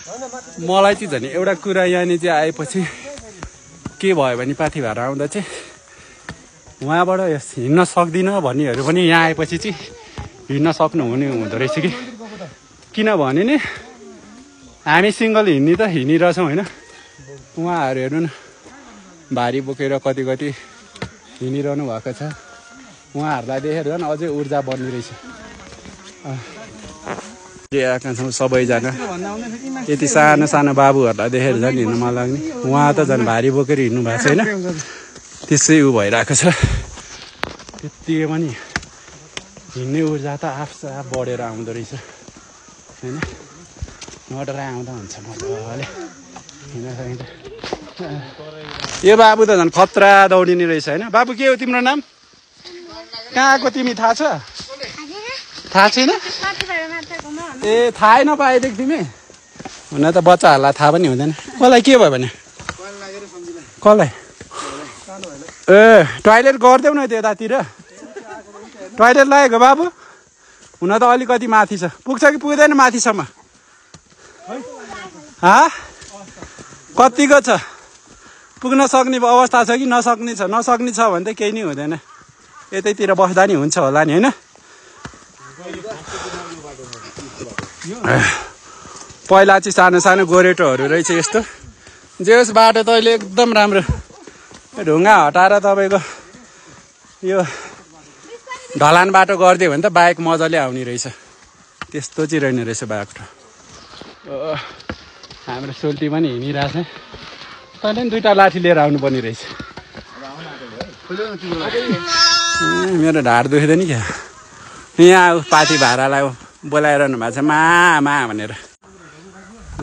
मलाई चाहिँ झन् एउटा कुरा यहाँनिर चाहिँ आएपछि के भयो भने पाथी भाडा आउँदा चाहिँ उहाँबाट हिँड्न सक्दिनँ भन्नेहरू पनि यहाँ आएपछि चाहिँ हिँड्न सक्नुहुने हुँदो रहेछ कि किनभने नि हामी सिङ्गल हिँड्ने त हिँडिरहेछौँ होइन उहाँहरू हेर्नु न भारी बोकेर कति कति हिँडिरहनु भएको छ उहाँहरूलाई देखेर झन् अझै ऊर्जा बढ्ने रहेछ आएका छौँ सबैजना यति सानो सानो बाबुहरूलाई देखेर झन् हिँड्नु मन लाग्ने उहाँ त झन् भारी बोकेर हिँड्नु भएको छैन त्यसै ऊ भइरहेको छ त्यतिकै पनि हिँड्ने ऊर्जा त आफ बढेर आउँदो रहेछ होइन नडराइ आउँदा हुन्छ मजाले हिँड्न सकिन्छ यो बाबु त झन् खतरा दौडिने रहेछ होइन बाबु के हो तिम्रो नाम कहाँको तिमी थाहा छ थाहा छैन ए थाहै नपाएदेखि तिमी हुन त बच्चाहरूलाई थाहा पनि हुँदैन कसलाई के भयो भने कसलाई ए टोइलेट गरिदेऊ न त्यतातिर टोइलेट लागेको बाबु हुन त अलिकति माथि छ पुग्छ कि पुग्दैन माथिसम्म कतिको छ पुग्न सक्ने अवस्था छ कि नसक्ने छ भने त केही नै हुँदैन यतैतिर बस्दा नि हुन्छ होला नि होइन पहिला चाहिँ सानो सानो गोरेटोहरू रहेछ यस्तो जे होस् बाटो त अहिले एकदम राम्रो ढुङ्गा हटाएर तपाईँको यो ढलान बाटो गरिदियो भने त बाइक मजाले आउने रहेछ त्यस्तो चाहिँ रहने रहेछ बाटो हाम्रो सोल्टी पनि हिँडिरहेछ तैँले पनि दुईवटा लाठी लिएर आउनुपर्ने रहेछ मेरो ढाड दुख्दैन क्या यहाँ पाथी भाडालाई बोलाइरहनु भएको छ मा भनेर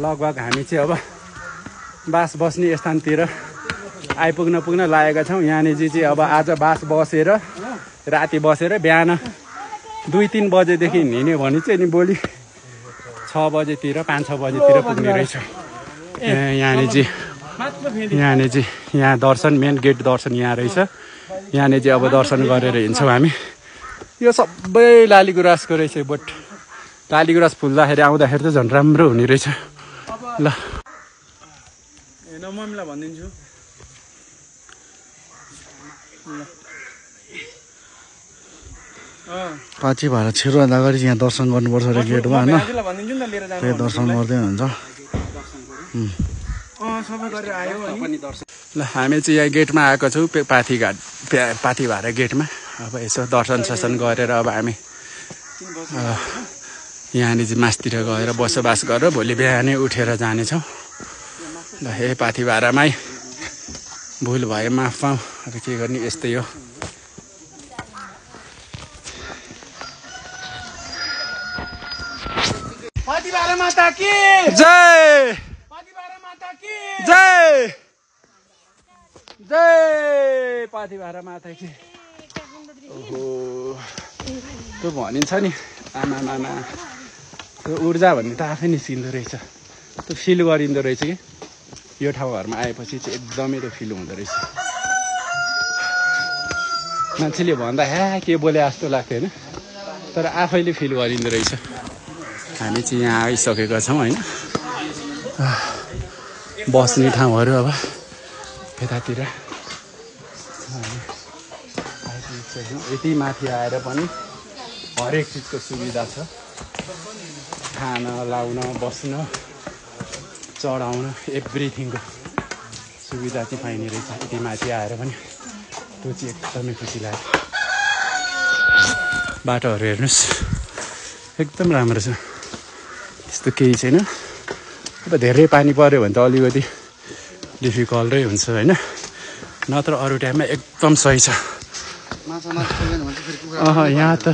लगभग हामी चाहिँ अब बास बस्ने स्थानतिर पुग्न लागेका छौँ यहाँनिर चाहिँ अब आज बास बसेर राति बसेर बिहान 2-3 बजेदेखि हिँड्यो भने चाहिँ नि भोलि 6 बजेतिर 5-6 बजेतिर पुग्ने रहेछ यहाँनिर चाहिँ यहाँ दर्शन मेन गेट दर्शन यहाँ रहेछ यहाँनिर चाहिँ अब दर्शन गरेर हिँड्छौँ हामी यो सबै लालीगुराँसको रहेछ बोट लालीगुराँस फुल्दाखेरि आउँदाखेरि त झन् राम्रो हुने रहेछ ल मम्मीलाई भनिदिन्छु पाथी भाडा छिर्नुभन्दा अगाडि यहाँ दर्शन गर्नुपर्छ अरे गेटमा होइन त्यही दर्शन गर्दै हुन्छ ल हामी चाहिँ यहाँ गेटमा आएको छौँ पाथी भाडा गेटमा अब यसो दर्शन ससन गरेर अब हामी यहाँनिर चाहिँ मासतिर गएर बसोबास गरेर भोलि बिहानै उठेर जानेछौँ ल हे पाथी भाडामै भुल भयो माफ पाऊँ अब के गर्ने यस्तै हो पाथी भाडा माता की जय पाथी भाडा माता की जय जय पाथी भाडा माता की ओहो त्यो भनिन्छ नि आमा त्यो ऊर्जा भन्ने त आफै निस्किँदो रहेछ त्यो फिल गरिँदो रहेछ कि यो ठाउँहरूमा आएपछि चाहिँ एकदमै त्यो फिल हुँदो रहेछ मान्छेले भन्दा के बोले जस्तो लाग्थ्यो होइन तर आफैले फिल गरिँदो रहेछ हामी चाहिँ यहाँ आइसकेका छौँ होइन बस्ने ठाउँहरू अब यतातिर यति माथि आएर पनि हरेक चिजको सुविधा छ खान लाउन बस्न चढाउन एभ्रिथिङको सुविधा चाहिँ पाइने रहेछ यति माथि आएर पनि त्यो चाहिँ एकदमै खुसी लाग्यो बाटोहरू हेर्नुहोस् एकदम राम्रो छ त्यस्तो केही छैन अब धेरै पानी पऱ्यो भने त अलिकति डिफिकल्टै हुन्छ होइन नत्र अरू टाइममा एकदम सही छ यहाँ त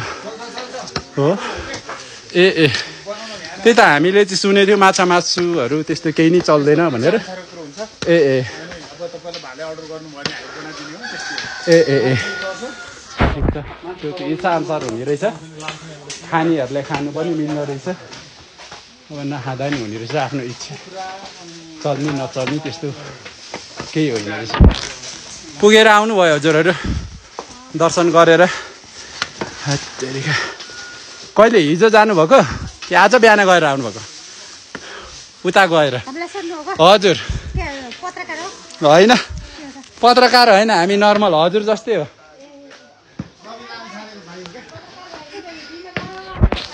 हो ए त्यही त हामीले चाहिँ सुनेको थियो माछा मासुहरू त्यस्तो केही नै चल्दैन भनेर ए ठिक छ त्यो चाहिँ इच्छाअनुसार हुने रहेछ खानेहरूले खानु पनि मिल्दो रहेछ अब नखाँदा नि हुने रहेछ आफ्नो इच्छा चल्ने नचल्ने त्यस्तो केही होइन रहेछ पुगेर आउनुभयो हजुरहरू दर्शन गरेर कहिले हिजो जानुभएको कि आज बिहान गएर आउनुभएको उता गएर हामीलाई सोध्नु हो हजुर के पत्रकार हो होइन पत्रकार होइन हामी नर्मल हजुर जस्तै हो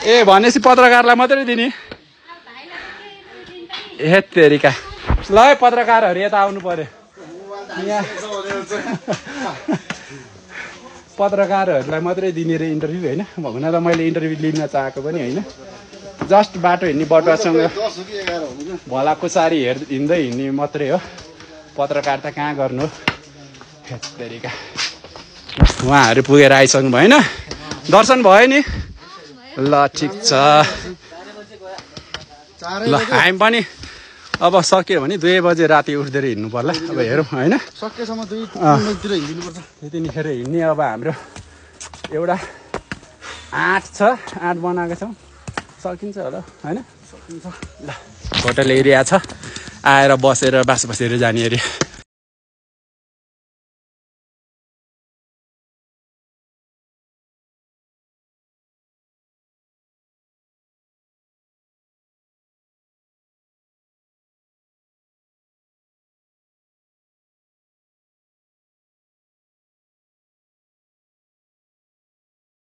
ए भनेपछि पत्रकारलाई मात्रै दिने हे तेरिका ल है पत्रकारहरू यता आउनु पर्यो यहाँ पत्रकारहरूलाई मात्रै दिने रे इन्टरभ्यू होइन हुन त मैले इन्टरभ्यू लिन चाहेको पनि होइन जस्ट बाटो हिँड्ने बटुवासँग भलाकुसारी हिँड्दै हिँड्ने मात्रै हो पत्रकार त कहाँ गर्नु हेत्तेरिका उहाँहरू पुगेर आइसक्नु भएन दर्शन भयो नि ल ठिक छ ल हामी पनि अब सक्यो भने 2 बजे राति उठ्दै हिँड्नु पर्ला अब हेरौँ होइन सकेसम्म 2 तिर हिँड्नुपर्छ त्यतिखेर हिँड्ने अब हाम्रो एउटा 8 छ 8 बनाएको छौँ सकिन्छ होला होइन सकिन्छ ल होटल एरिया छ आएर बसेर बास बसेर जाने एरिया